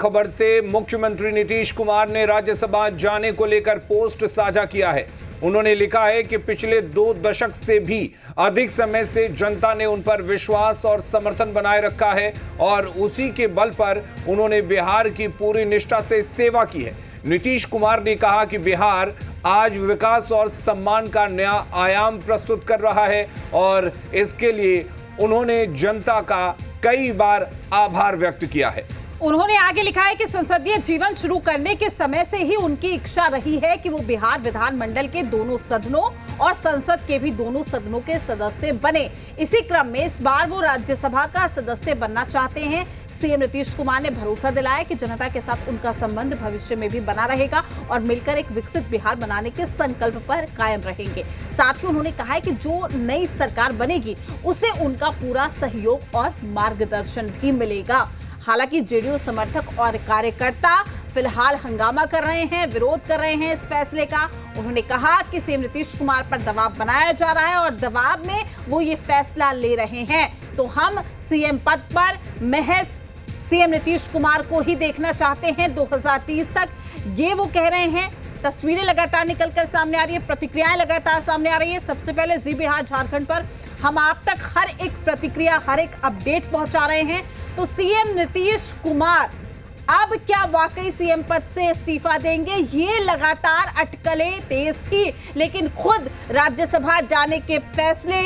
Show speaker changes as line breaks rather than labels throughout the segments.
खबर से मुख्यमंत्री नीतीश कुमार ने राज्यसभा जाने को लेकर पोस्ट साझा किया है। उन्होंने लिखा है कि पिछले 2 दशक से भी अधिक समय से जनता ने उन पर विश्वास और समर्थन बनाए रखा है और उसी के बल पर उन्होंने बिहार की पूरी निष्ठा से सेवा की है। नीतीश कुमार ने कहा कि बिहार आज विकास और सम्मान का नया आयाम प्रस्तुत कर रहा है और इसके लिए उन्होंने जनता का कई बार आभार व्यक्त किया है।
उन्होंने आगे लिखा है कि संसदीय जीवन शुरू करने के समय से ही उनकी इच्छा रही है कि वो बिहार विधानमंडल के दोनों सदनों और संसद के भी दोनों सदनों के सदस्य बने। इसी क्रम में इस बार वो राज्यसभा का सदस्य बनना चाहते हैं। सीएम नीतीश कुमार ने भरोसा दिलाया कि जनता के साथ उनका संबंध भविष्य में भी बना रहेगा और मिलकर एक विकसित बिहार बनाने के संकल्प पर कायम रहेंगे। साथ ही उन्होंने कहा है कि जो नई सरकार बनेगी उसे उनका पूरा सहयोग और मार्गदर्शन भी मिलेगा। हालांकि जेडीयू समर्थक और कार्यकर्ता फिलहाल हंगामा कर रहे हैं, विरोध कर रहे हैं इस फैसले का। उन्होंने कहा कि सीएम नीतीश कुमार पर दबाव बनाया जा रहा है और दबाव में वो ये फैसला ले रहे हैं। तो हम सीएम पद पर महज सीएम नीतीश कुमार को ही देखना चाहते हैं 2030 तक, ये वो कह रहे हैं। तस्वीरें लगातार निकलकर सामने आ रही है, प्रतिक्रियाएं लगातार सामने आ रही है। सबसे पहले जी बिहार झारखंड पर हम आप तक हर एक प्रतिक्रिया, हर एक अपडेट पहुंचा रहे हैं। तो सीएम नीतीश कुमार अब क्या वाकई सीएम पद से इस्तीफा देंगे? ये लगातार अटकलें तेज थी, लेकिन खुद राज्यसभा जाने के फैसले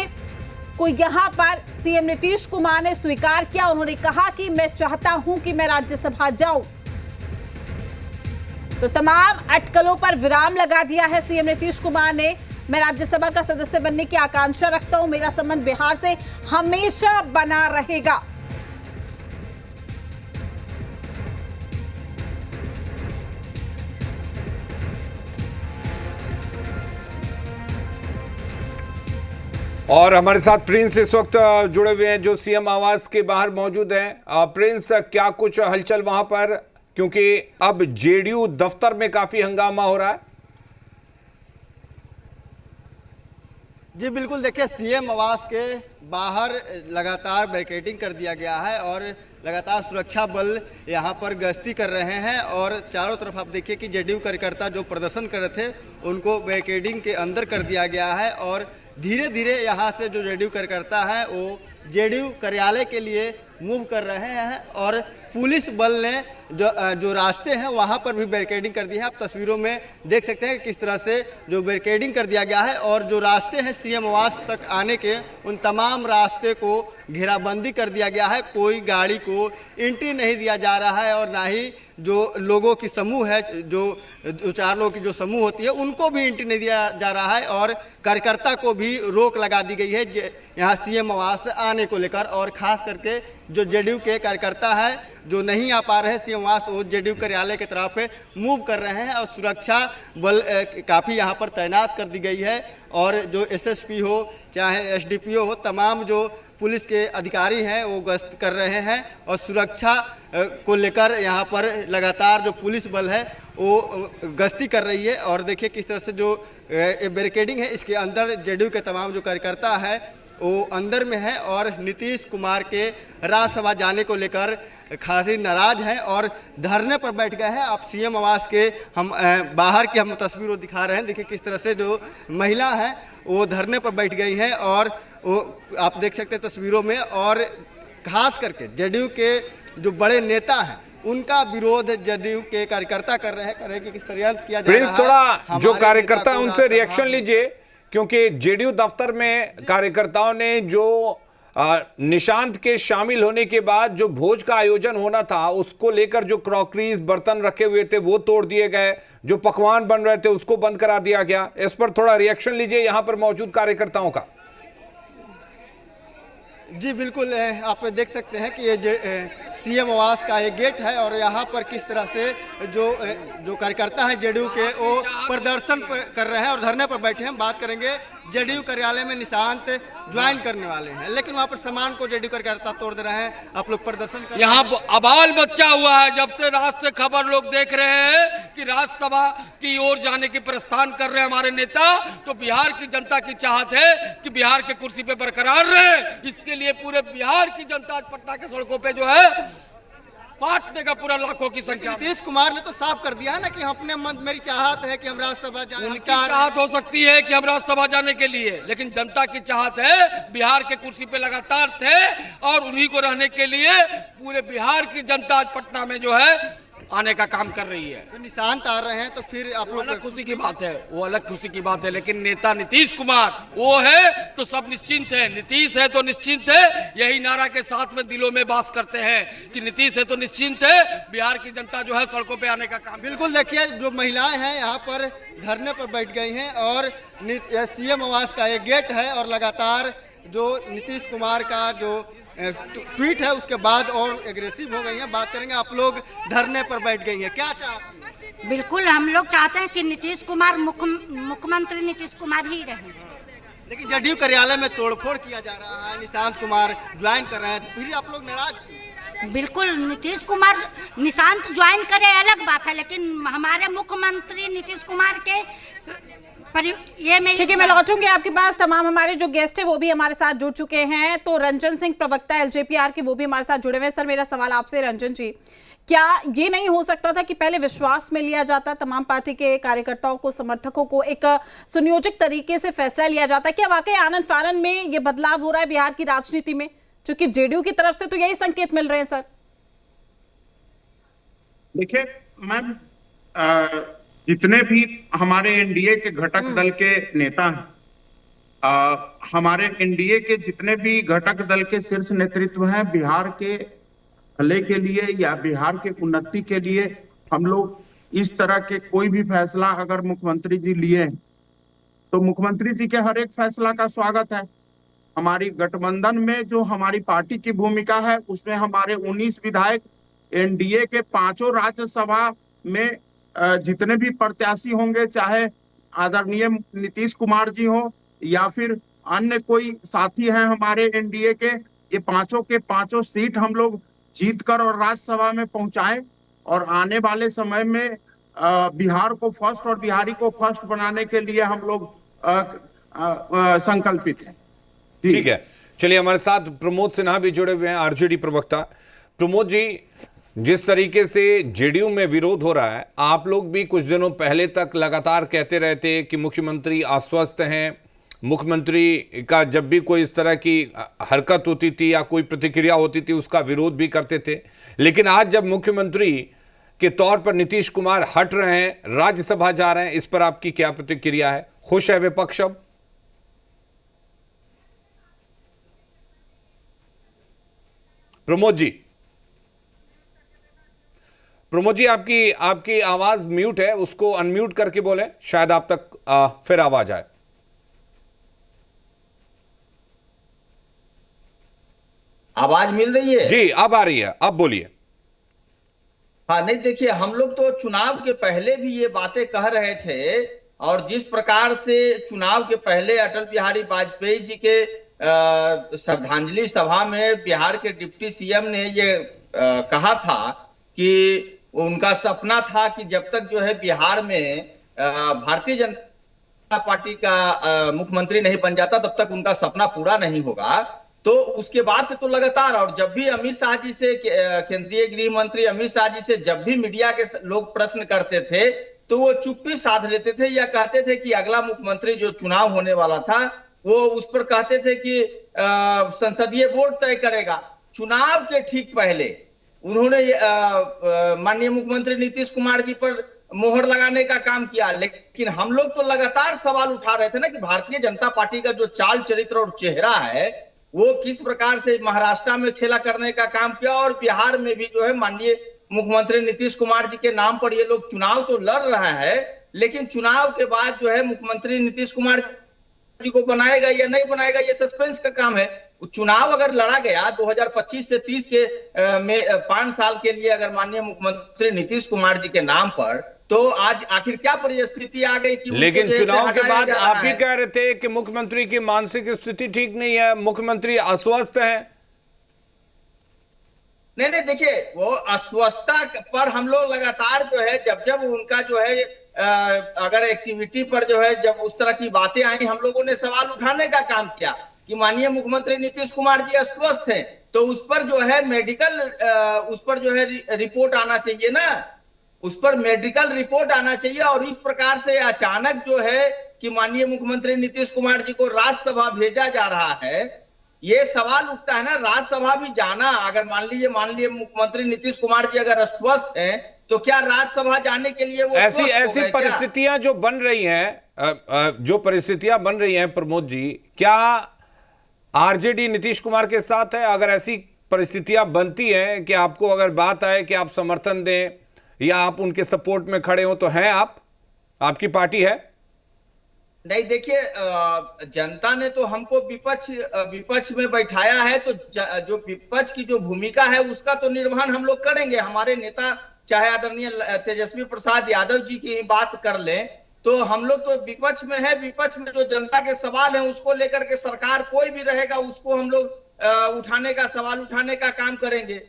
को यहां पर सीएम नीतीश कुमार ने स्वीकार किया। उन्होंने कहा कि मैं चाहता हूं कि मैं राज्यसभा जाऊं। तो तमाम अटकलों पर विराम लगा दिया है सीएम नीतीश कुमार ने। मैं राज्यसभा का सदस्य बनने की आकांक्षा रखता हूं, मेरा संबंध बिहार से हमेशा बना रहेगा।
और हमारे साथ प्रिंस इस वक्त जुड़े हुए हैं जो सीएम आवास के बाहर मौजूद हैं। प्रिंस, क्या कुछ हलचल वहां पर, क्योंकि अब जेडीयू दफ्तर में काफी हंगामा हो रहा है?
जी बिल्कुल, देखिए सीएम आवास के बाहर लगातार बैरिकेडिंग कर दिया गया है और लगातार सुरक्षा बल यहां पर गश्ती कर रहे हैं और चारों तरफ आप देखिए कि जेडीयू कार्यकर्ता जो प्रदर्शन कर रहे थे उनको बैरिकेडिंग के अंदर कर दिया गया है और धीरे धीरे यहां से जो जेडीयू कार्यकर्ता है वो जेडीयू कार्यालय के लिए मूव कर रहे हैं और पुलिस बल ने जो रास्ते हैं वहां पर भी बैरिकेडिंग कर दी है। आप तस्वीरों में देख सकते हैं कि किस तरह से जो बैरिकेडिंग कर दिया गया है और जो रास्ते हैं सीएम आवास तक आने के उन तमाम रास्ते को घेराबंदी कर दिया गया है। कोई गाड़ी को एंट्री नहीं दिया जा रहा है और ना ही जो लोगों की समूह है, जो 4 लोगों की जो समूह होती है उनको भी एंट्री नहीं दिया जा रहा है और कार्यकर्ता को भी रोक लगा दी गई है यहाँ सीएम आवास आने को लेकर। और खास करके जो जेडीयू के कार्यकर्ता है जो नहीं आ पा रहे हैं सीएम आवास, वो जेडीयू कार्यालय की तरफ मूव कर रहे हैं और सुरक्षा बल काफ़ी यहाँ पर तैनात कर दी गई है और जो एसएसपी हो चाहे एसडीपीओ हो, तमाम जो पुलिस के अधिकारी हैं वो गश्त कर रहे हैं और सुरक्षा को लेकर यहाँ पर लगातार जो पुलिस बल है वो गश्ती कर रही है। और देखिए किस तरह से जो बैरिकेडिंग है इसके अंदर जेडीयू के तमाम जो कार्यकर्ता है वो अंदर में है और नीतीश कुमार के राज्यसभा जाने को लेकर खासी नाराज हैं और धरने पर बैठ गए हैं। आप सीएम आवास के हम बाहर की हम तस्वीरों दिखा रहे हैं। देखिए किस तरह से जो महिला है वो धरने पर बैठ गई हैं और वो आप देख सकते हैं तस्वीरों में। और खास करके जेडीयू के जो बड़े नेता हैं उनका विरोध जेडीयू के कार्यकर्ता कर रहे हैं कि षड्यंत्र किया जा रहा है।
प्रिंस, थोड़ा जो कार्यकर्ता है उनसे रिएक्शन लीजिए, क्योंकि जेडीयू दफ्तर में कार्यकर्ताओं ने जो निशांत के शामिल होने के बाद जो भोज का आयोजन होना था उसको लेकर जो क्रॉकरीज बर्तन रखे हुए थे वो तोड़ दिए गए, जो पकवान बन रहे थे उसको बंद करा दिया गया। इस पर थोड़ा रिएक्शन लीजिए यहां पर मौजूद कार्यकर्ताओं का।
जी बिल्कुल, आप देख सकते हैं कि ये सीएम आवास का ये गेट है और यहाँ पर किस तरह से जो कार्यकर्ता है जेडीयू के वो प्रदर्शन कर रहे हैं और धरने पर बैठे हैं। बात करेंगे जेडीयू कार्यालय में निशांत ज्वाइन करने वाले हैं, लेकिन वहाँ पर सामान को जेडीयू कार्यकर्ता तोड़ दे रहे हैं। आप लोग प्रदर्शन कर
यहाँ अबाल बच्चा हुआ है जब से रात से खबर लोग देख रहे हैं कि राज्यसभा की ओर जाने की प्रस्थान कर रहे हैं हमारे नेता, तो बिहार की जनता की चाहत है कि बिहार के कुर्सी पे बरकरार रहे। इसके लिए पूरे बिहार की जनता आज पटना के सड़कों पे जो है काट देगा पूरा लाखों की संख्या में।
नीतीश कुमार ने तो साफ कर दिया है ना कि हम अपने मन, मेरी चाहत है कि हम राज्यसभा जाएं।
उनकी चाहत हो सकती है कि हम राज्यसभा जाने के लिए, लेकिन जनता की चाहत है, बिहार के कुर्सी पे लगातार थे और उन्हीं को रहने के लिए पूरे बिहार की जनता आज पटना में जो है आने का काम कर रही है।
तो निशान तार रहे हैं, तो फिर आप लोग
अलग खुशी की बात है, वो अलग खुशी की बात है, लेकिन नेता नीतीश कुमार वो है तो सब निश्चिंत है, नीतीश है तो निश्चिंत है। यही नारा के साथ में दिलों में वास करते हैं कि नीतीश है तो निश्चिंत है, बिहार की जनता जो है सड़कों पे आने का काम।
बिल्कुल देखिए, जो महिलाएं हैं यहाँ पर धरने पर बैठ गई हैं और सीएम आवास का एक गेट है और लगातार जो नीतीश कुमार का जो ट्वीट है उसके बाद और एग्रेसिव हो गई हैं। बात करेंगे, आप लोग धरने पर बैठ गई हैं, क्या चाहते?
बिल्कुल, हम लोग चाहते हैं कि नीतीश कुमार मुख्यमंत्री नीतीश कुमार ही रहें।
लेकिन जदयू कार्यालय में तोड़फोड़ किया जा रहा है, निशांत कुमार ज्वाइन कर रहे हैं, फिर आप लोग नाराज क्यों?
बिल्कुल, नीतीश कुमार निशांत ज्वाइन करे अलग बात है, लेकिन हमारे मुख्यमंत्री नीतीश कुमार के ये में
ठीक है, मैं लौटूंगी आपके पास। तमाम हमारे जो गेस्ट है वो भी हमारे साथ जुड़ चुके हैं। तो रंजन सिंह, प्रवक्ता एलजेपीआर के, वो भी हमारे साथ जुड़े हुए हैं। सर, मेरा सवाल आपसे रंजन जी, क्या ये नहीं हो सकता था कि पहले विश्वास में लिया जाता, तमाम पार्टी के कार्यकर्ताओं को, समर्थकों को एक सुनियोजित तरीके से फैसला लिया जाता? क्या वाकई आनन फानन में ये बदलाव हो रहा है बिहार की राजनीति में? क्योंकि जेडीयू की तरफ से तो यही संकेत मिल रहे हैं। सर
देखिए मैम, जितने भी हमारे एनडीए के घटक दल के नेता हैं, हमारे एनडीए के जितने भी घटक दल के शीर्ष नेतृत्व हैं, बिहार के भले के लिए या बिहार के उन्नति के लिए हम लोग इस तरह के कोई भी फैसला अगर मुख्यमंत्री जी लिए तो मुख्यमंत्री जी के हर एक फैसला का स्वागत है। हमारी गठबंधन में जो हमारी पार्टी की भूमिका है उसमें हमारे 19 विधायक एनडीए के 5 राज्यसभा में जितने भी प्रत्याशी होंगे, चाहे आदरणीय नीतीश कुमार जी हो या फिर अन्य कोई साथी हैं हमारे एनडीए के, ये 5 के 5 सीट हम लोग जीतकर और राज्यसभा में पहुंचाएं और आने वाले समय में बिहार को फर्स्ट और बिहारी को फर्स्ट बनाने के लिए हम लोग संकल्पित हैं।
ठीक है, चलिए हमारे साथ प्रमोद सिन्हा भी जुड़े हुए हैं, आरजेडी प्रवक्ता। प्रमोद जी, जिस तरीके से जेडीयू में विरोध हो रहा है, आप लोग भी कुछ दिनों पहले तक लगातार कहते रहते कि मुख्यमंत्री अस्वस्थ हैं, मुख्यमंत्री का जब भी कोई इस तरह की हरकत होती थी या कोई प्रतिक्रिया होती थी उसका विरोध भी करते थे। लेकिन आज जब मुख्यमंत्री के तौर पर नीतीश कुमार हट रहे हैं, राज्यसभा जा रहे हैं, इस पर आपकी क्या प्रतिक्रिया है? खुश है विपक्ष अब? प्रमोद जी, आपकी आवाज म्यूट है, उसको अनम्यूट करके बोलें, शायद आप तक फिर आवाज आए।
आवाज मिल रही है?
जी, अब आ रही है, अब बोलिए।
हाँ, नहीं देखिए, हम लोग तो चुनाव के पहले भी ये बातें कह रहे थे और जिस प्रकार से चुनाव के पहले अटल बिहारी वाजपेयी जी के श्रद्धांजलि सभा में बिहार के डिप्टी सीएम ने ये कहा था कि उनका सपना था कि जब तक जो है बिहार में भारतीय जनता पार्टी का मुख्यमंत्री नहीं बन जाता तब तक उनका सपना पूरा नहीं होगा। तो उसके बाद से तो लगातार, और जब भी अमित शाह जी से, केंद्रीय गृह मंत्री अमित शाह जी से जब भी मीडिया के लोग प्रश्न करते थे तो वो चुप्पी साध लेते थे या कहते थे कि अगला मुख्यमंत्री जो चुनाव होने वाला था वो उस पर कहते थे कि संसदीय बोर्ड तय करेगा। चुनाव के ठीक पहले उन्होंने माननीय मुख्यमंत्री नीतीश कुमार जी पर मोहर लगाने का काम किया। लेकिन हम लोग तो लगातार सवाल उठा रहे थे ना कि भारतीय जनता पार्टी का जो चाल चरित्र और चेहरा है वो किस प्रकार से महाराष्ट्र में खेला करने का काम किया और बिहार में भी जो है माननीय मुख्यमंत्री नीतीश कुमार जी के नाम पर ये लोग चुनाव तो लड़ रहे हैं, लेकिन चुनाव के बाद जो है मुख्यमंत्री नीतीश कुमार जी को बनाएगा या नहीं बनाएगा ये सस्पेंस का काम है। चुनाव अगर लड़ा गया 2025 से 30 के में 5 साल के लिए अगर माननीय मुख्यमंत्री नीतीश कुमार जी के नाम पर, तो आज आखिर क्या परिस्थिति आ गई कि
लेकिन चुनाव के बाद आप भी कह रहे थे कि मुख्यमंत्री की मानसिक स्थिति ठीक नहीं है, मुख्यमंत्री अस्वस्थ हैं।
नहीं, देखिए, वो अस्वस्थता पर हम लोग लगातार जो है जब उनका जो है अगर एक्टिविटी पर जो है जब उस तरह की बातें आई हम लोगों ने सवाल उठाने का काम किया कि माननीय मुख्यमंत्री नीतीश कुमार जी अस्वस्थ हैं। तो उस पर जो है मेडिकल उस पर जो है रिपोर्ट आना चाहिए ना, उस पर मेडिकल रिपोर्ट आना चाहिए। और इस प्रकार से अचानक जो है कि माननीय मुख्यमंत्री नीतीश कुमार जी को राज्यसभा भेजा जा रहा है, ये सवाल उठता है ना। राज्यसभा भी जाना, अगर मान लीजिए मुख्यमंत्री नीतीश कुमार जी अगर अस्वस्थ हैं तो क्या राज्यसभा जाने के लिए वो
ऐसी परिस्थितियां जो बन रही हैं, प्रमोद जी, क्या आरजेडी नीतीश कुमार के साथ है? अगर ऐसी परिस्थितियां बनती हैं कि आपको अगर बात आए कि आप समर्थन दें या आप उनके सपोर्ट में खड़े हो, तो हैं आप, आपकी पार्टी है?
नहीं, देखिए जनता ने तो हमको विपक्ष में बैठाया है, तो जो विपक्ष की जो भूमिका है उसका तो निर्वहन हम लोग करेंगे। हमारे नेता चाहे आदरणीय तेजस्वी प्रसाद यादव जी की बात कर लें, तो हम लोग तो विपक्ष में है। विपक्ष में जो जनता के सवाल हैं उसको लेकर के सरकार कोई भी रहेगा उसको हम लोग सवाल उठाने का काम करेंगे।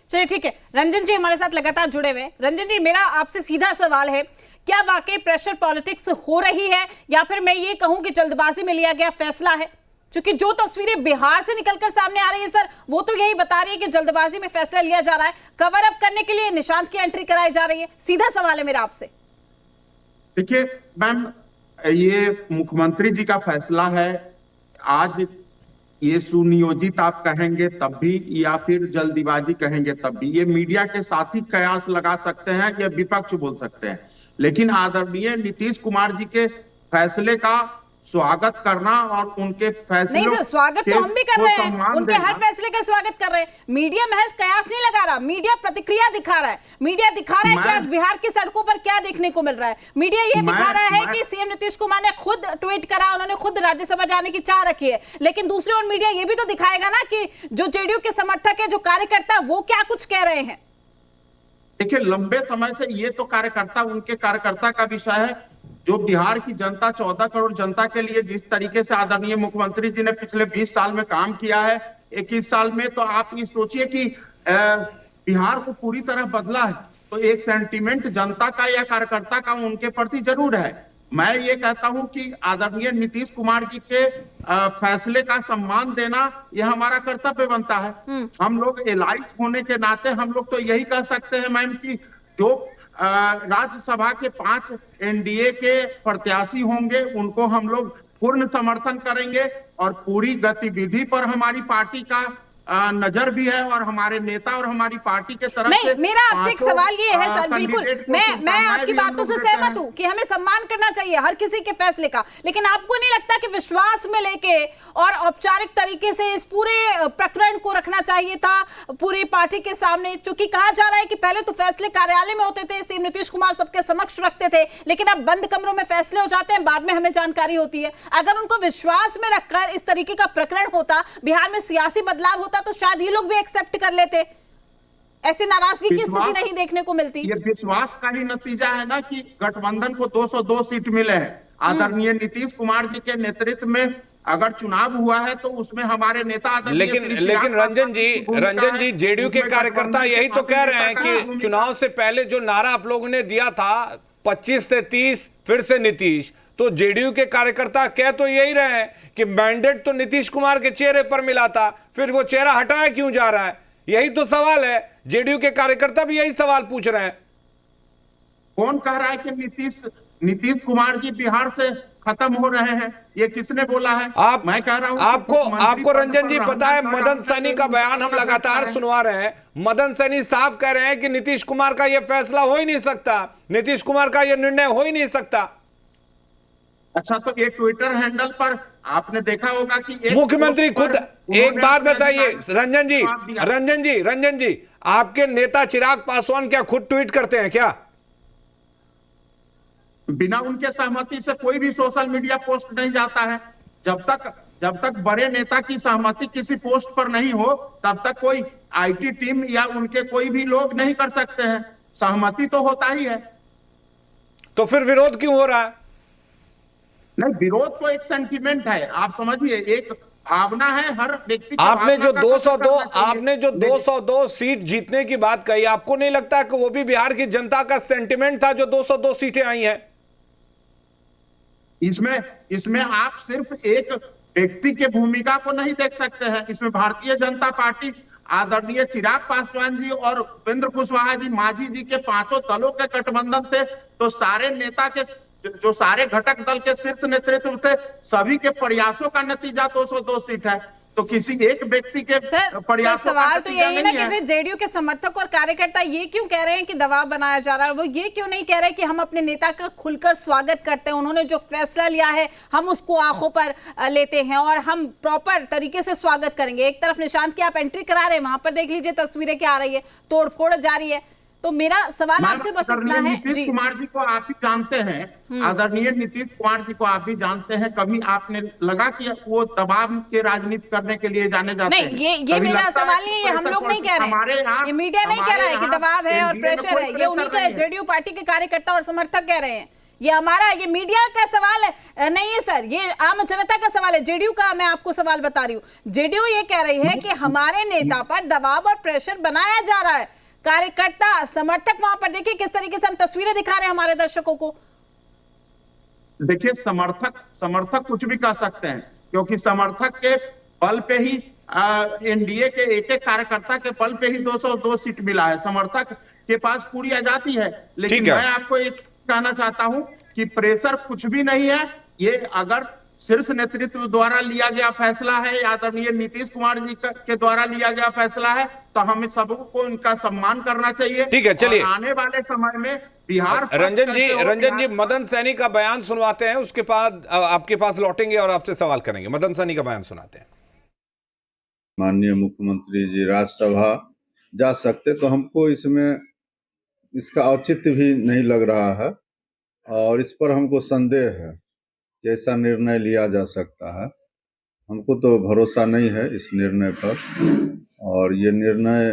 चलिए ठीक है, रंजन जी हमारे साथ लगातार जुड़े हुए हैं। रंजन जी, मेरा आपसे सीधा सवाल है, क्या वाकई प्रेशर पॉलिटिक्स हो रही है या फिर मैं ये कहूं कि जल्दबाजी में लिया गया फैसला है? क्योंकि जो तस्वीरें बिहार से निकलकर सामने आ रही है सर, वो तो यही बता रही है कि जल्दबाजी में फैसला लिया जा रहा है, कवर अप करने के लिए निशांत की एंट्री कराई जा रही है। सीधा सवाल है मेरा आपसे।
देखिए मैम, ये मुख्यमंत्री जी का फैसला है। आज ये सुनियोजित आप कहेंगे तब भी या फिर जल्दीबाजी कहेंगे तब भी, ये मीडिया के साथ ही कयास लगा सकते हैं या विपक्ष बोल सकते हैं, लेकिन आदरणीय नीतीश कुमार जी के फैसले का स्वागत करना और उनके फैसले
नहीं सर, स्वागत तो हम भी कर रहे हैं, उनके हर फैसले का स्वागत कर रहे हैं। मीडिया महज कयास नहीं लगा रहा, मीडिया प्रतिक्रिया दिखा रहा है। मीडिया दिखा रहा है कि आज बिहार की सड़कों पर क्या देखने को मिल रहा है। मीडिया ये दिखा रहा है कि सीएम नीतीश कुमार ने खुद ट्वीट करा, उन्होंने खुद राज्यसभा जाने की चाह रखी है। लेकिन दूसरी ओर मीडिया ये भी तो दिखाएगा ना कि जो जेडीयू के समर्थक है, जो कार्यकर्ता, वो क्या कुछ कह रहे हैं।
देखिए, लंबे समय से ये तो कार्यकर्ता, उनके कार्यकर्ता का विषय है। जो बिहार की जनता, 14 करोड़ जनता के लिए जिस तरीके से आदरणीय मुख्यमंत्री जी ने पिछले 20 साल में काम किया है, 21 साल में, तो आप ये सोचिए कि बिहार को पूरी तरह बदला है, तो एक सेंटीमेंट जनता का या कार्यकर्ता का उनके प्रति जरूर है। मैं ये कहता हूं कि आदरणीय नीतीश कुमार जी के फैसले का सम्मान देना यह हमारा कर्तव्य बनता है। हम लोग एलाइट होने के नाते हम लोग तो यही कह सकते हैं मैम कि जो राज्यसभा के 5 एनडीए के प्रत्याशी होंगे उनको हम लोग पूर्ण समर्थन करेंगे और पूरी गतिविधि पर हमारी पार्टी का नजर भी है और हमारे नेता और हमारी पार्टी के तरफ
नहीं,
से
मेरा आपसे एक सवाल ये है सर, बिल्कुल मैं आपकी बातों से सहमत हूं कि हमें सम्मान करना चाहिए हर किसी के फैसले का, लेकिन आपको नहीं लगता कि विश्वास में लेके और औपचारिक तरीके से इस पूरे प्रकरण को रखना चाहिए था पूरी पार्टी के सामने? चूंकि कहा जा रहा है कि पहले तो फैसले कार्यालय में होते थे, सीएम नीतीश कुमार सबके समक्ष रखते थे, लेकिन अब बंद कमरों में फैसले हो जाते हैं, बाद में हमें जानकारी होती है। अगर उनको विश्वास में रखकर इस तरीके का प्रकरण होता, बिहार में सियासी बदलाव होता, तो शायद ये लोग भी एक्सेप्ट कर लेते। ऐसी नाराजगी की स्थिति नहीं देखने को मिलती।
ये विश्वास का ही नतीजा है ना कि गठबंधन को 202 सीट मिले हैं। आदरणीय नीतीश कुमार जी के नेतृत्व में अगर चुनाव हुआ है तो उसमें हमारे नेता
लेकिन रंजन जी जेडीयू के कार्यकर्ता यही तो कह रहे हैं कि चुनाव से पहले जो नारा आप लोगों ने दिया था 25 से 30 फिर से नीतीश, तो जेडीयू के कार्यकर्ता कह तो यही रहे हैं कि मैंडेट तो नीतीश कुमार के चेहरे पर मिला था, फिर वो चेहरा हटाया क्यों जा रहा है? यही तो सवाल है। जेडीयू के कार्यकर्ता भी यही सवाल पूछ रहे हैं।
कौन कह रहा है कि नीतीश कुमार जी बिहार से खत्म हो रहे हैं? ये किसने बोला है? मैं कह रहा हूं
आपको रंजन जी पता है, मदन सैनी का बयान हम लगातार सुनवा रहे हैं। मदन सैनी साहब कह रहे हैं कि नीतीश कुमार का यह फैसला हो ही नहीं सकता, नीतीश कुमार का यह निर्णय हो ही नहीं सकता।
अच्छा, तो ये ट्विटर हैंडल पर आपने देखा होगा कि
मुख्यमंत्री खुद, एक बात बताइए रंजन जी, आपके नेता चिराग पासवान क्या खुद ट्वीट करते हैं क्या?
बिना उनके सहमति से कोई भी सोशल मीडिया पोस्ट नहीं जाता है। जब तक बड़े नेता की सहमति किसी पोस्ट पर नहीं हो तब तक कोई आईटी टीम या उनके कोई भी लोग नहीं कर सकते हैं। सहमति तो होता ही है।
तो फिर विरोध क्यों हो रहा है?
नहीं, विरोध तो एक सेंटीमेंट है, आप समझिए, एक भावना है हर व्यक्ति।
आपने जो 202 सीट जीतने की बात कही, आपको नहीं लगता कि वो भी बिहार की जनता का सेंटिमेंट था जो 202 सीटें आई हैं?
इसमें आप सिर्फ एक व्यक्ति के भूमिका को नहीं देख सकते हैं। इसमें भारतीय जनता पार्टी आदरणीय चिराग पासवान जी और उपेंद्र कुशवाहा जी, मांझी जी के 5 दलों के गठबंधन थे, तो सारे नेता के जो सारे घटक दल के शीर्ष नेतृत्व थे, सभी के प्रयासों का नतीजा 202 सीट है। तो किसी एक व्यक्ति के प्रयासों का
सवाल तो यही ना कि
है।
फिर जेडीयू के समर्थक और कार्यकर्ता ये क्यों कह रहे हैं कि दबाव बनाया जा रहा है, वो ये क्यों नहीं कह रहे कि हम अपने नेता का खुलकर स्वागत करते हैं, उन्होंने जो फैसला लिया है हम उसको आंखों पर लेते हैं और हम प्रॉपर तरीके से स्वागत करेंगे। एक तरफ निशांत की आप एंट्री करा रहे हैं, वहां पर देख लीजिए तस्वीरें क्या आ रही है, तोड़फोड़ जारी है। तो मेरा सवाल आपसे बस इतना है।
नीतीश कुमार जी को आप भी जानते हैं, आदरणीय नीतीश कुमार जी को आप भी जानते हैं, कभी आपने लगा कि वो दबाव के राजनीति करने के लिए जाने जाते हैं?
नहीं, ये मेरा सवाल नहीं है, हम लोग नहीं कह रहे हैं, ये मीडिया नहीं कह रहा है कि दबाव है और प्रेशर है, ये उन्हीं का जेडीयू पार्टी के कार्यकर्ता और समर्थक कह रहे हैं। ये हमारा, ये मीडिया का सवाल है नहीं है सर, ये आम जनता का सवाल है, जेडीयू का। मैं आपको सवाल बता रही हूँ, जेडीयू ये कह रही है कि हमारे नेता पर दबाव और प्रेशर बनाया जा रहा है। कार्यकर्ता समर्थक वहां पर देखिए किस तरीके से हम तस्वीरें दिखा रहे हैं हमारे दर्शकों को।
देखिए, समर्थक कुछ भी कह सकते हैं, क्योंकि समर्थक के बल पे ही एनडीए के एक कार्यकर्ता के बल पे ही 202 सीट मिला है। समर्थक के पास पूरी आजादी है। लेकिन मैं आपको एक कहना चाहता हूं कि प्रेशर कुछ भी नहीं है। ये अगर शीर्ष नेतृत्व द्वारा लिया गया फैसला है, आदरणीय नीतीश कुमार जी के द्वारा लिया गया फैसला है, तो हमें सबको उनका सम्मान करना चाहिए।
ठीक है, चलिए
आने वाले समय में बिहार
रंजन जी मदन सैनी का बयान सुनवाते हैं, उसके बाद आपके पास लौटेंगे और आपसे सवाल करेंगे। मदन सैनी का बयान सुनाते हैं।
माननीय मुख्यमंत्री जी राज्यसभा जा सकते, तो हमको इसमें इसका औचित्य भी नहीं लग रहा है और इस पर हमको संदेह है कि ऐसा निर्णय लिया जा सकता है। हमको तो भरोसा नहीं है इस निर्णय पर, और ये निर्णय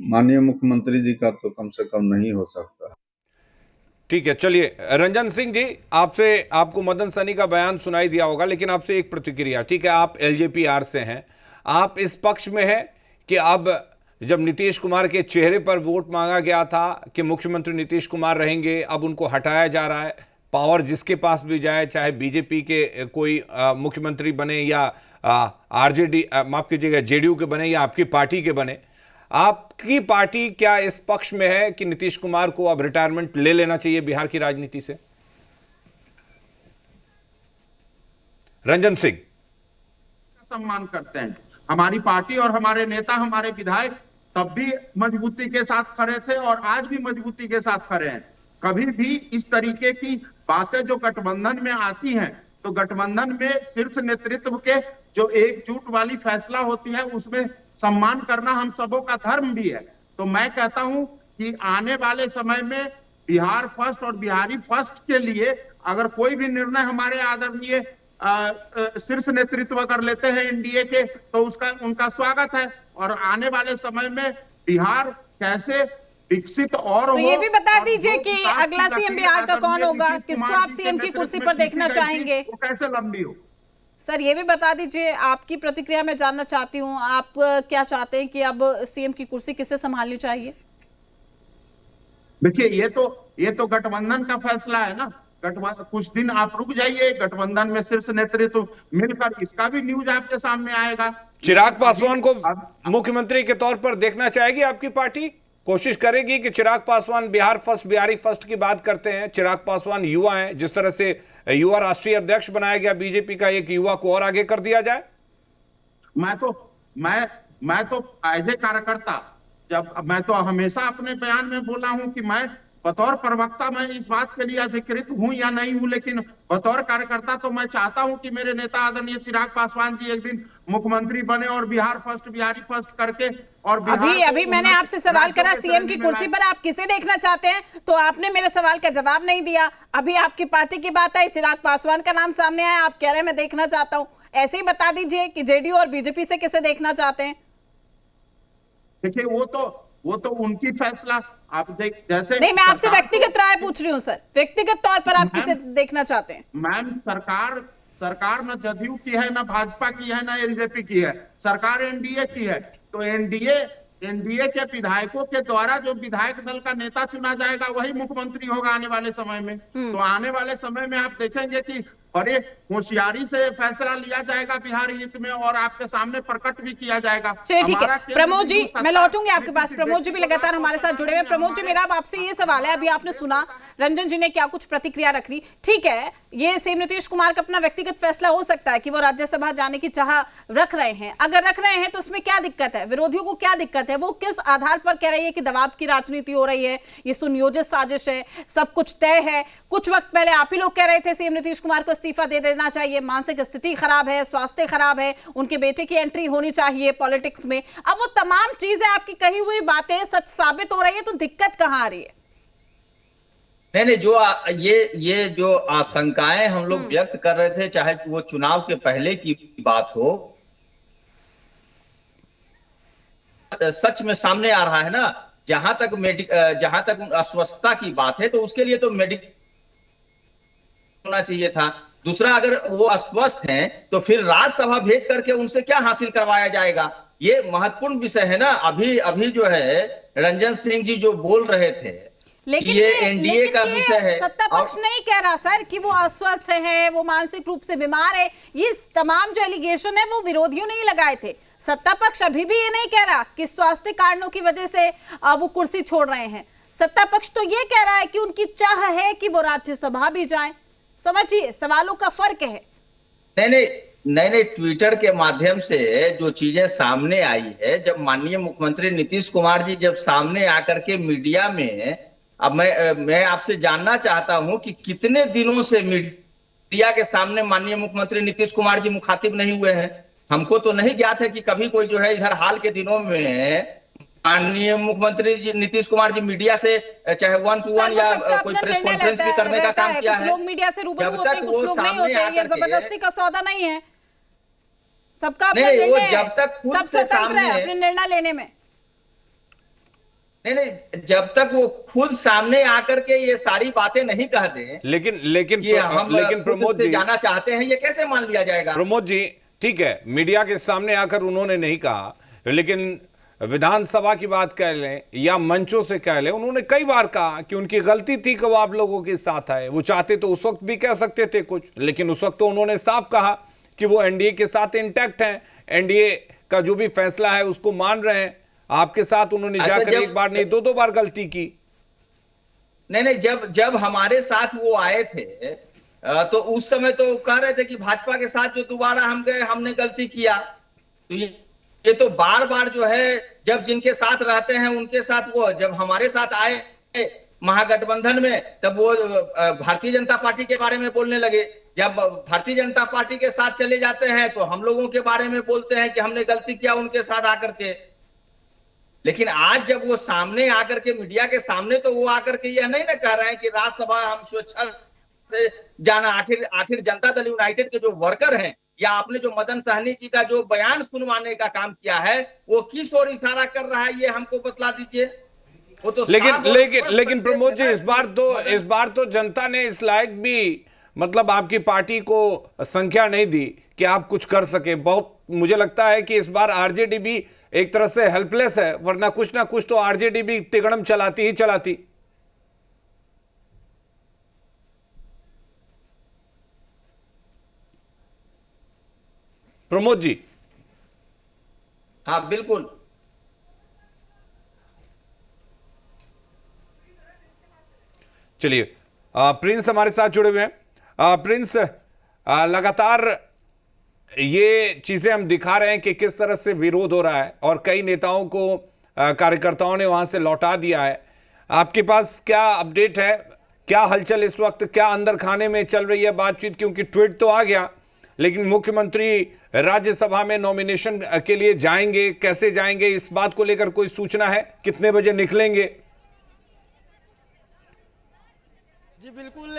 माननीय मुख्यमंत्री जी का तो कम से कम नहीं हो सकता।
ठीक है, चलिए रंजन सिंह जी, आपको मदन सैनी का बयान सुनाई दिया होगा, लेकिन आपसे एक प्रतिक्रिया। ठीक है, आप एलजेपीआर से हैं, आप इस पक्ष में हैं कि अब जब नीतीश कुमार के चेहरे पर वोट मांगा गया था कि मुख्यमंत्री नीतीश कुमार रहेंगे, अब उनको हटाया जा रहा है, पावर जिसके पास भी जाए, चाहे बीजेपी के कोई मुख्यमंत्री बने या आरजेडी, माफ कीजिएगा जेडीयू के बने या आपकी पार्टी के बने, आपकी पार्टी क्या इस पक्ष में है कि नीतीश कुमार को अब रिटायरमेंट ले लेना चाहिए बिहार की राजनीति से? रंजन सिंह।
सम्मान करते हैं, हमारी पार्टी और हमारे नेता, हमारे विधायक तब भी मजबूती के साथ खड़े थे और आज भी मजबूती के साथ खड़े हैं। कभी भी इस तरीके की बातें जो गठबंधन में आती हैं, तो गठबंधन में शीर्ष नेतृत्व के जो एकजुट वाली फैसला होती है उसमें सम्मान करना हम सबों का धर्म भी है। तो मैं कहता हूं कि आने वाले समय में बिहार फर्स्ट और बिहारी फर्स्ट के लिए अगर कोई भी निर्णय हमारे आदरणीय शीर्ष नेतृत्व कर लेते हैं एनडीए के, तो उसका उनका स्वागत है। और आने वाले समय में बिहार कैसे विकसित और
तो ये भी बता दीजिए कि अगला सीएम बिहार का कौन होगा, किसको आप सीएम की कुर्सी पर देखना चाहेंगे?
वो कैसे लंबी हो?
सर ये भी बता दीजिए, आपकी प्रतिक्रिया मैं जानना चाहती हूँ, आप क्या चाहते हैं कि अब सीएम की कुर्सी किसे संभालनी चाहिए?
देखिए, ये तो गठबंधन का फैसला है ना। गठबंधन, कुछ दिन आप रुक जाइए, गठबंधन में शीर्ष नेतृत्व मिलकर इसका भी न्यूज आपके सामने आएगा।
चिराग पासवान को मुख्यमंत्री के तौर पर देखना चाहेगी आपकी पार्टी? कोशिश करेगी कि चिराग पासवान बिहार फर्स्ट, बिहारी फर्स्ट की बात करते हैं। चिराग पासवान युवा हैं, जिस तरह से युवा राष्ट्रीय अध्यक्ष बनाया गया बीजेपी का, एक युवा को और आगे कर दिया जाए।
मैं तो एज ए कार्यकर्ता, जब मैं तो हमेशा अपने बयान में बोला हूं कि मैं बतौर प्रवक्ता मैं इस बात के लिए अधिकृत हूं या नहीं हूं, लेकिन बतौर कार्यकर्ता तो मैं चाहता हूं कि मेरे नेता आदरणीय चिराग पासवान जी एक दिन मुख्यमंत्री बने और बिहार फर्स्ट, बिहारी फर्स्ट करके और
अभी मैंने आपसे सवाल करा सीएम की कुर्सी पर आप किसे देखना चाहते हैं, तो आपने मेरे सवाल का जवाब नहीं दिया। अभी आपकी पार्टी की बात आई, चिराग पासवान का नाम सामने आया, आप कह रहे हैं मैं देखना चाहता हूं। ऐसे ही बता दीजिए कि जेडीयू और बीजेपी से किसे देखना चाहते हैं?
देखिए, वो तो उनकी फैसला। आप जैसे
नहीं, मैं आपसे व्यक्तिगत राय पूछ रही हूँ सर, व्यक्तिगत तौर पर आप किसे देखना चाहते हैं?
मैम, सरकार न जदयू की है, न भाजपा की है, न एलजेपी की है, सरकार एनडीए की है। तो एनडीए के विधायकों के द्वारा जो विधायक दल का नेता चुना जाएगा वही मुख्यमंत्री होगा आने वाले समय में। तो आने वाले समय में आप देखेंगे कि और ये होशियारी से फैसला लिया जाएगा बिहार हित में और आपके सामने प्रकट भी किया जाएगा।
चलिए ठीक
हमारा
है
केंद्र
प्रमोद जी,
बिंदु
मैं लौटूंगी आपके पास।
किसी
प्रमोद जी भी लगातार हमारे साथ जुड़े हुए। प्रमोद जी, मेरा अब आपसे ये सवाल है, अभी आपने सुना रंजन जी ने क्या कुछ प्रतिक्रिया रखी, ठीक है, ये सीएम नीतीश कुमार का अपना व्यक्तिगत फैसला हो सकता है कि वो राज्यसभा जाने की चाह रख रहे हैं। अगर रख रहे हैं तो उसमें क्या दिक्कत है, विरोधियों को क्या दिक्कत है? वो किस आधार पर कह रही है कि दबाव की राजनीति हो रही है, ये सुनियोजित साजिश है, सब कुछ तय है? कुछ वक्त पहले आप ही लोग कह रहे थे सीएम नीतीश कुमार को इस्तीफा दे देना चाहिए, मानसिक स्थिति खराब है, स्वास्थ्य खराब है, उनके बेटे की एंट्री होनी चाहिए पॉलिटिक्स में। अब वो तमाम चीजें, आपकी कही हुई बातें सच साबित हो रही है, तो दिक्कत कहां आ रही है?
नहीं, जो ये जो आशंकाएं हम लोग व्यक्त कर रहे थे, चाहे वो चुनाव के पहले की बात हो, सच में सामने आ रहा है ना। जहां तक अस्वस्थता की बात है तो उसके लिए तो मेडिकल होना चाहिए था। दूसरा, अगर वो अस्वस्थ हैं तो फिर राज्यसभा भेज करके उनसे क्या हासिल करवाया जाएगा, ये महत्वपूर्ण विषय है ना। अभी जो है रंजन सिंह जी जो बोल रहे थे,
लेकिन
ये एनडीए का विषय है।
सत्ता पक्ष नहीं कह रहा सर कि वो अस्वस्थ है, वो मानसिक रूप से बीमार है। ये तमाम जो एलिगेशन है वो विरोधियों ने ही लगाए थे। सत्ता पक्ष अभी भी ये नहीं कह रहा कि स्वास्थ्य कारणों की वजह से वो कुर्सी छोड़ रहे हैं। सत्ता पक्ष तो ये कह रहा है कि उनकी चाह है कि वो राज्यसभा भी जाएं। समझिए, सवालों का फर्क है।
नहीं, ट्विटर के माध्यम से जो चीजें सामने आई है, जब माननीय मुख्यमंत्री नीतीश कुमार जी जब सामने आकर के मीडिया में, अब मैं आपसे जानना चाहता हूं कि कितने दिनों से मीडिया के सामने माननीय मुख्यमंत्री नीतीश कुमार जी मुखातिब नहीं हुए हैं। हमको तो नहीं ज्ञात है कि कभी कोई जो है इधर हाल के दिनों में माननीय मुख्यमंत्री जी नीतीश कुमार जी मीडिया से चाहे 1-to-1 या कोई प्रेस कॉन्फ्रेंस भी करने का काम किया है।
कुछ लोग मीडिया से रूबरू होते हैं, कुछ लोग नहीं होते। ये जबरदस्ती का सौदा नहीं है, सबका अपना निर्णय है, सब स्वतंत्र है अपने निर्णय लेने में।
नहीं, जब तक वो खुद सामने आकर के ये सारी बातें नहीं कह दें, लेकिन प्रमोद जी जाना चाहते हैं, ये कैसे मान लिया जाएगा?
प्रमोद जी, ठीक है, मीडिया के सामने आकर उन्होंने नहीं कहा, लेकिन विधानसभा की बात कह लें या मंचों से कह लें, उन्होंने कई बार कहा कि उनकी गलती थी कि वो आप लोगों के साथ आए। वो चाहते तो उस वक्त भी कह सकते थे कुछ, लेकिन उस वक्त तो उन्होंने साफ कहा कि वो एनडीए के साथ इंटैक्ट हैं, एनडीए का जो भी फैसला है उसको मान रहे हैं। आपके साथ उन्होंने जाकर एक बार नहीं 2-2 बार गलती की।
नहीं, जब हमारे साथ वो आए थे तो उस समय तो कह रहे थे कि भाजपा के साथ जो दोबारा हम गए, हमने गलती किया। तो ये तो बार बार जो है, जब जिनके साथ रहते हैं उनके साथ, वो जब हमारे साथ आए महागठबंधन में, तब वो भारतीय जनता पार्टी के बारे में बोलने लगे। जब भारतीय जनता पार्टी के साथ चले जाते हैं तो हम लोगों के बारे में बोलते हैं कि हमने गलती किया उनके साथ आकर के। लेकिन आज जब वो सामने आकर के मीडिया के सामने, तो वो आकर के यह नहीं ना कह रहे हैं कि राज्यसभा हम स्वेच्छा से जाना। आखिर जनता दल यूनाइटेड के जो वर्कर हैं, या आपने जो मदन सहनी जी का जो बयान सुनवाने का काम किया है, वो किस ओर इशारा कर रहा है, ये हमको बतला दीजिए। वो तो
लेकिन प्रमोद जी, इस बार तो जनता ने इस लायक भी, मतलब आपकी पार्टी को संख्या नहीं दी कि आप कुछ कर सके। बहुत मुझे लगता है कि इस बार आरजेडी भी एक तरह से हेल्पलेस है, वरना कुछ ना कुछ तो आरजेडी भी तिगड़म चलाती ही चलाती। प्रमोद जी।
हाँ बिल्कुल।
चलिए, प्रिंस हमारे साथ जुड़े हुए हैं। प्रिंस, लगातार ये चीजें हम दिखा रहे हैं कि किस तरह से विरोध हो रहा है और कई नेताओं को कार्यकर्ताओं ने वहां से लौटा दिया है। आपके पास क्या अपडेट है, क्या हलचल इस वक्त, क्या अंदर खाने में चल रही है बातचीत? क्योंकि ट्वीट तो आ गया, लेकिन मुख्यमंत्री राज्यसभा में नॉमिनेशन के लिए जाएंगे, कैसे जाएंगे, इस बात को लेकर कोई सूचना है? कितने बजे निकलेंगे?
जी बिल्कुल,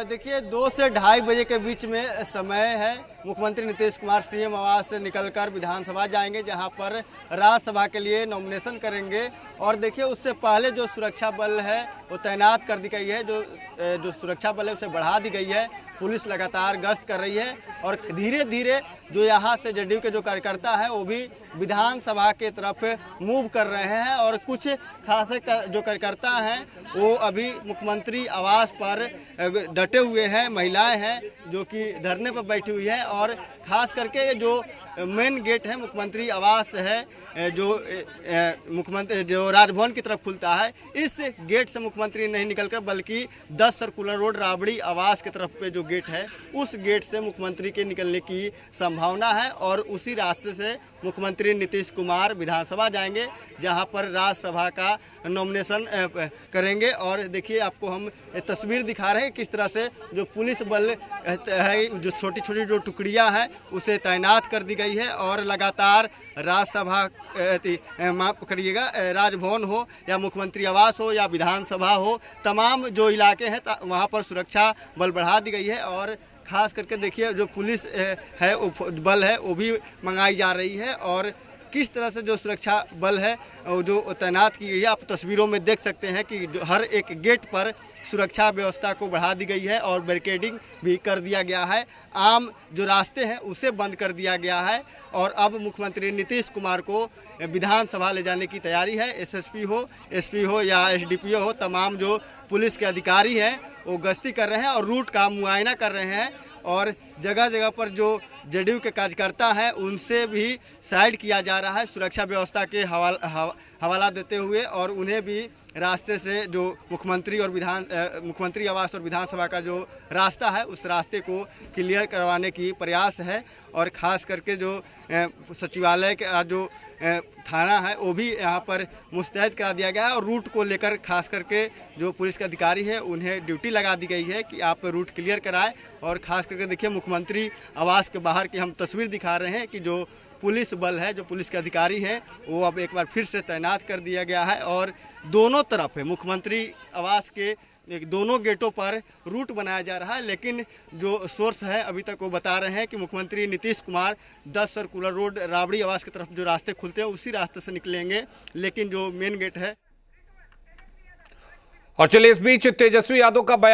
देखिए 2 से 2:30 बजे के बीच में समय है। मुख्यमंत्री नीतीश कुमार सीएम आवास से निकलकर विधानसभा जाएंगे, जहां पर राज्यसभा के लिए नॉमिनेशन करेंगे। और देखिए, उससे पहले जो सुरक्षा बल है वो तैनात कर दी गई है, जो सुरक्षा बल है उसे बढ़ा दी गई है। पुलिस लगातार गश्त कर रही है और धीरे धीरे जो यहाँ से जदयू के जो कार्यकर्ता हैं वो भी विधानसभा के तरफ मूव कर रहे हैं। और कुछ खासे जो कार्यकर्ता हैं वो अभी मुख्यमंत्री आवास पर डटे हुए हैं, महिलाएं हैं जो कि धरने पर बैठी हुई है। और खास करके जो मेन गेट है मुख्यमंत्री आवास है जो मुख्यमंत्री जो राजभवन की तरफ खुलता है, इस गेट से मुख्यमंत्री नहीं निकलकर बल्कि 10 सर्कुलर रोड राबड़ी आवास की तरफ पे जो गेट है उस गेट से मुख्यमंत्री के निकलने की संभावना है। और उसी रास्ते से मुख्यमंत्री नीतीश कुमार विधानसभा जाएंगे जहां पर राज्यसभा का नॉमिनेशन करेंगे। और देखिए आपको हम तस्वीर दिखा रहे हैं किस तरह से जो पुलिस बल है, जो छोटी छोटी जो टुकड़ियां हैं उसे तैनात कर दी गई है। और लगातार राज्यसभा माफ करिएगा राजभवन हो या मुख्यमंत्री आवास हो या विधानसभा हो, तमाम जो इलाके हैं वहाँ पर सुरक्षा बल बढ़ा दी गई है। और खास करके देखिए जो पुलिस है बल है वो भी मंगाई जा रही है। और किस तरह से जो सुरक्षा बल है जो तैनात की गई है, आप तस्वीरों में देख सकते हैं कि जो हर एक गेट पर सुरक्षा व्यवस्था को बढ़ा दी गई है और बैरिकेडिंग भी कर दिया गया है। आम जो रास्ते हैं उसे बंद कर दिया गया है। और अब मुख्यमंत्री नीतीश कुमार को विधानसभा ले जाने की तैयारी है। एसएसपी हो, एसपी हो या एसडीपीओ हो, तमाम जो पुलिस के अधिकारी हैं वो गश्ती कर रहे हैं और रूट का मुआयना कर रहे हैं। और जगह जगह पर जो जेडीयू के कार्यकर्ता हैं उनसे भी साइड किया जा रहा है सुरक्षा व्यवस्था के हवाला देते हुए। और उन्हें भी रास्ते से जो मुख्यमंत्री आवास और विधानसभा का जो रास्ता है उस रास्ते को क्लियर करवाने की प्रयास है। और ख़ास करके जो सचिवालय का जो थाना है वो भी यहाँ पर मुस्तैद करा दिया गया है। और रूट को लेकर खास करके जो पुलिस के अधिकारी है उन्हें ड्यूटी लगा दी गई है कि आप रूट क्लियर कराएं। और ख़ास करके देखिए मुख्यमंत्री आवास के बाहर की हम तस्वीर दिखा रहे हैं कि जो पुलिस बल है, जो पुलिस के अधिकारी हैं वो अब एक बार फिर से तैनात कर दिया गया है। और दोनों तरफ है मुख्यमंत्री आवास के दोनों गेटों पर रूट बनाया जा रहा है। लेकिन जो सोर्स है अभी तक वो बता रहे हैं कि मुख्यमंत्री नीतीश कुमार 10 सर्कुलर रोड राबड़ी आवास की तरफ जो रास्ते खुलते हैं उसी रास्ते से निकलेंगे। लेकिन जो मेन गेट है।
और चलिए इस बीच तेजस्वी यादव का बयान